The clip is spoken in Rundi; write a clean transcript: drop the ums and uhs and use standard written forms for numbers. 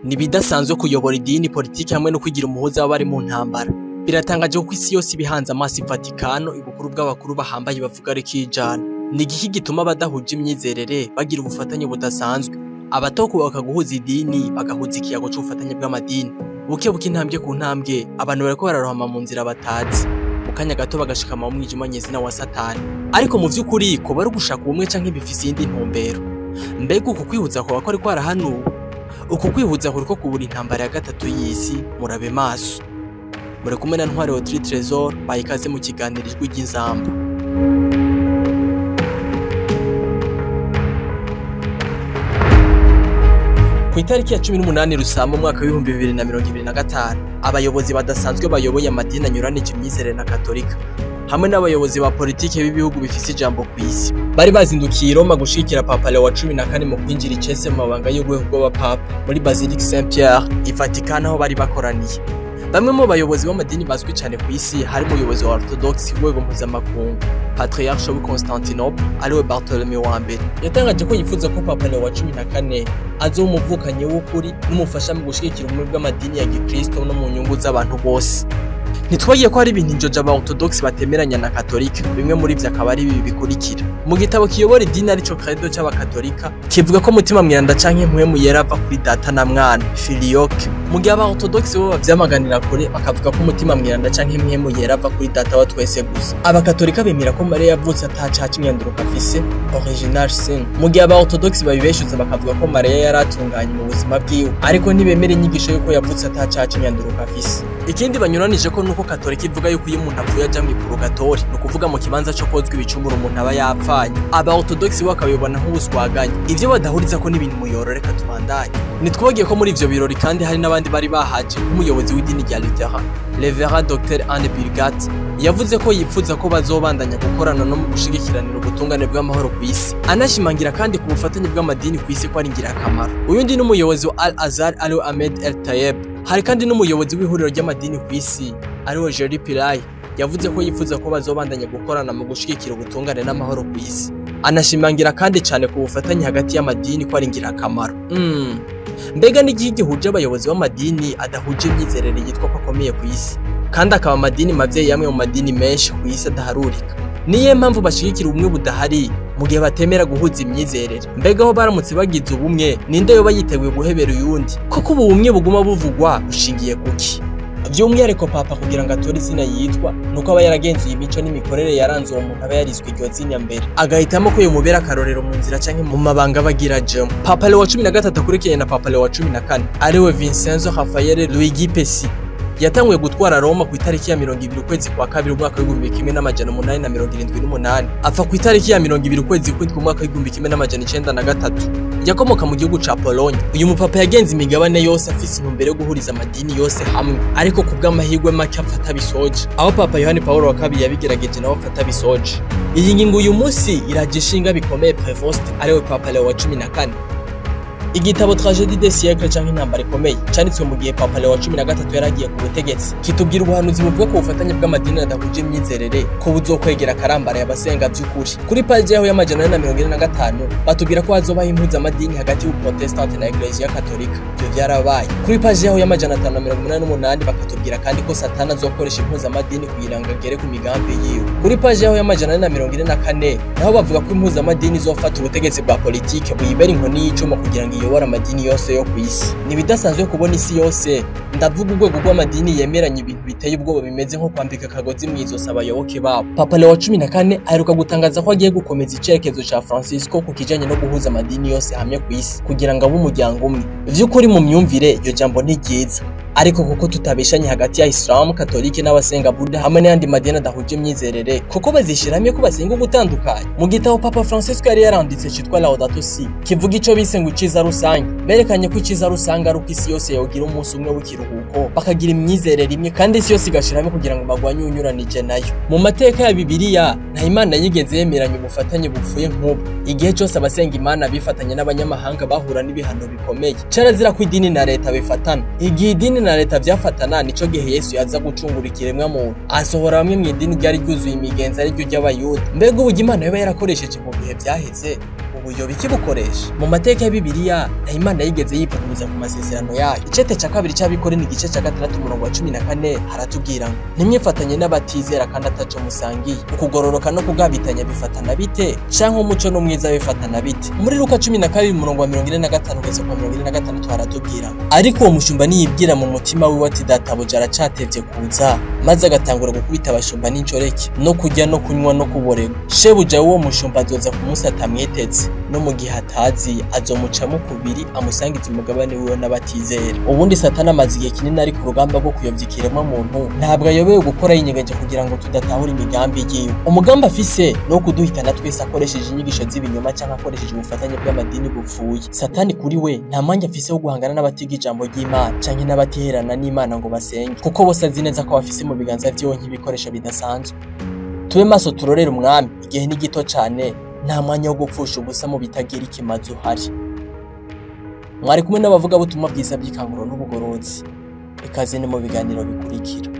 Nibidasanzwe kuyobora idini, politiki hamwe no kwigira umuhuza w'abari mu ntambara. Biratangaje ko isi yose ibihanze amaso Vatikano, ibukuru bw'abakuru bahambaye bavuga ari kijana. Ni igiki gituma badahuje imyizerere bagira ubufatanye budasanzwe. Abatoko bakaguhuza idini bagahuza ikiyago cy'ubufatanye bw'amadini. Buke buke intambwe ku ntambwe abantu bariko bararohama mu nzira batazi. Mu kanya gato bagashikama mu mwijima nyezina wa Satani. Ariko mu vy'ukuri ko bari gushaka ubumwe canke bifise indi ntumbero. Mbega uku kwihuza ko bakora ko arahanuwe. Uku kwihuza kuriko kubura intambara ya gatatu y'isi, murabe maso. Muri kumwe na Ntwari Audry Trésor bayikaze mu kiganiro ijwi ry'inzamba. Ku itariki ya 18 Rusamba mwaka wa 2025 abayobozi badasanzwe bayoboye amadini anyuranije imyizerere na Katolika hamwe n'abayobozi ba politike b'ibihugu bifise ijambo ku isi bari bazindukiye Roma gushikira Papa Leo wa 14 mu kwinjira icese mu mabanga y'urwego rw'abapapa muri Basilique Saint-Pierre i Vatican aho bari bakoraniye. Bamwe mu bayobozi b'amadini bazwi cyane ku isi hari umuyobozi wa Orthodox rwego mpuzamakungu Patriarche wa Constantinople ariwe Bartholomew wa mbere yatangaje ko yifuza ko Papa Leo wa 14 azomuvukanye w'ukuri n'umufasha mu gushigikira ubumwe bw'amadini ya Gikristo no mu nyungu z'abantu bose. Nitwagiye ko hari ibintu injoja ba Orthodox batemeranya na Katolika, bimwe muri byo akaba ari ibi bikurikira. Mu gitabo kiyobora idini arico credo c'abakatolika kivuga ko mutima mwiranda canke mpwemu yera ava kuri data na mwana filioque. Mu gihe aba Orthodox bo bavyamaganira kure bakavuga ko mutima mwiranda canke mpwemu yera ava kuri data wa twese gusa. Abakatolika bemera ko Maria yavutse atacaca imyanduruka afise original sin. Mu gihe aba Orthodox babibeshuza bakavuga ko Maria yaratunganye mu buzima bwiwe, ariko ntibemera inyigisho yuko yavutse atacaca imyanduruka afise. Ikindi banyuranije ko nuko Katolika ivuga yuko iyo umuntu apfuye aja mu purgatori, no kuvuga mu kibanza cyo kozwa ibicumuro umuntu aba yapfanye. Aba Orthodox bakabibona nk'ubuswaganye. Ivyo badahuriza ko n'ibintu muyororeka tubandanye. Nitwagiye ko muri ivyo birori kandi hari n'abandi bari bahaje nk'umuyobozi w'idini rya Lutheran, Reverend Dr Anne Bilgat, yavuze ko yifuza ko bazobandanya gukorana no mu gushigikiranira ubutungane bw'amahoro ku isi. Anashimangira kandi ku bufatanye bw'amadini ku isi ko ari ingirakamaro. Uyu ndi n'umuyobozi wa Al-Azhar ariwe Ahmed El Tayeb. Hari kandi n'umuyobozi w'ihuriro ry'amadini ku isi ariwe Jerry Pillay, yavuze ko yifuza ko bazobandanya gukorana mu gushigikira ubutungane n'amahoro ku isi. Anashimangira kandi cyane ku bufatanye hagati y'amadini ko ari ingirakamaro. Mbega n'igihe gihuje abayobozi b'amadini adahuje imyizerere yitwa ko akomeye ku isi, kandi akaba amadini mavyeyi yamwe mu madini menshi ku isi adaharurika. Niye mpamvu bashigikira ubumwe budahari mu gihe batemera guhuza imyizerere. Mbega aho baramutse bagize ubumwe ninde yoba yiteguye guhebera uyundi? Koko ubu bumwe buguma buvugwa bushingiye kuki? Vy'umwihariko Papa kugira ngo atore izina yitwa nuko aba yaragenzuye imico n'imikorere yaranze uwo muntu aba yarizwe iryo zina mbere, agahitamo ko yomubera akarorero mu nzira canke mu mabanga bagira jemo. Papa Leo wa 13 akurikiranye na Papa Leo wa 14 ariwe Vincenzo Raffaele Luigi Pesci yatanguye gutwara Roma ku itariki ya 20 ukwezi kwa kabiri umwaka wa 1878 apfa ku itariki ya 20 ukwezi kw'indwi umwaka wa 1993. Yakomoka mu gihugu ca Pologne. Uyu mupapa yagenze imigabane yose afise intumbero yo guhuriza amadini yose hamwe, ariko ku bw'amahirwe make afata bisoje, aho Papa Yohani Paulo wa kabiri yabigerageje nawe afata bisoje. Iyi ngingo uyu munsi iraje ishinga bikomeye Prevost ariwe Papa Leo wa 14. Igitabo Tragédie des siècles canke intambara ikomeye canditswe mu gihe Papa Leo wa 13 yaragiye ku butegetsi kitubwira ubuhanuzi buvuga ko ubufatanye bw'amadini adahuje imyizerere ko buzokwegera karambara y'abasenga by'ukuri. Kuri page yaho y'amajana 145 batubwira ko hazobaho impuza amadini hagati y'Uprotestante na Ecclesia Katolika. Byo byarabaye. Kuri page yaho y'amajana 588 bakatubwira kandi ko Satani azokoresha impuza amadini kugira ngo agere ku migambi yiwe. Kuri page yaho y'amajana 144 naho bavuga ko impuza amadini izofata ubutegetsi bwa politike buyibera inkoni y'icuma kugira ngo iyobora amadini yose yo ku isi. Nibidasanzwe kubona isi yose, ndavuga urwego rw'amadini yemeranya ibintu biteye ubwoba bimeze nko kwambika akagozi mwizosi abayoboke babo. Papa Leo wa 14 aheruka gutangaza ko agiye gukomeza icerekezo ca Francisco ku kijanye no guhuza amadini yose hamwe ku isi kugira ngo abe umuryango umwe. Vy'ukuri mu myumvire iryo jambo ntigiza, ariko kuko tutabeshanye hagati ya Islam, Katolike n'abasenga Buddha hamwe n'andi madini adahuje imyizerere, kuko bazishiramye ko basenga ugutandukanye. Mu gitabo Papa Francisco yari yaranditse citwa Laudato Si kivuga ico bise ngo iciza rusange, berekanye ko iciza rusange ari uko isi yose yogira umunsi umwe w'ikiruhuko bakagira imyizerere imwe kandi isi yose igashiramo kugira ngo bagwanye unyuranije nayo. Mu mateka ya Bibiliya nta Imana yigeze yemeranya ubufatanye bupfuye nk'ubu. Igihe cyose abasenga Imana bifatanya n'abanyamahanga bahura n'ibihano bikomeye. Carazira ko idini na leta bifatana. Igihe idini na leta vyafatana nico gihe Yesu yaza gucungura ikiremwa muntu, asohora bamwe mu idini ryari ryuzuye imigenzo ari ryo ry'Abayuda. Mbega ubu Imana yoba yarakoresheje mu bihe vyaheze uyoba ikibukoresha. Mu mateka ya Bibiliya nta Imana yigeze yivuguruza ku masezerano yayo. Icete ca kabiri c'Abikorintho igice ca 6 umurongo wa 14 haratubwira ngo nimwifatanye n'abatizera kandi ataco musangiye. Ukugororoka no kugabitanya bifatana bite? Canke umuco n'umwiza bifatana bite? Muri Luka 12 umurongo wa 45 kugeza ku 46 haratubwira ariko uwo mushumba niyibwira mu mutima wiwe ati databuja aracatevye kuza, maze agatangura gukubita abashumba n'incoreke no kurya no kunywa no kuborega. Shebuja uwo mushumba azoza ku munsi atamwiteze, no mu gihe atazi azomucamo kubiri amusangiza umugabane wiwe n'abatizera. Ubundi Satani amaze igihe kinini ari ku rugamba rwo kuyobya ikiremwa muntu, ntabwo ayobewe gukora yinyegeje kugira ngo tudatahura imigambi yiwe. Umugambi afise no kuduhitana twese akoresheje inyigisho z'ibinyoma cyangwa akoresheje ubufatanye bw'amadini bupfuye. Satani kuri we nta mwanya afise wo guhangana n'abatiga ijambo ry'Imana canke n'abatiherana n'Imana ngo basenge, kuko bose azi neza ko bafise mu biganza vyiwe nk'ibikoresho bidasanzwe. Tube maso turorera umwami, igihe ni gito cane, nta mwanya wo gupfusha ubusa mu bitagira ikimazi uhari. Mwari kumwe n'abavuga butumwa bwiza by'ikanguro n'ubugorozi. Ikaze ni mu biganiro bikurikira.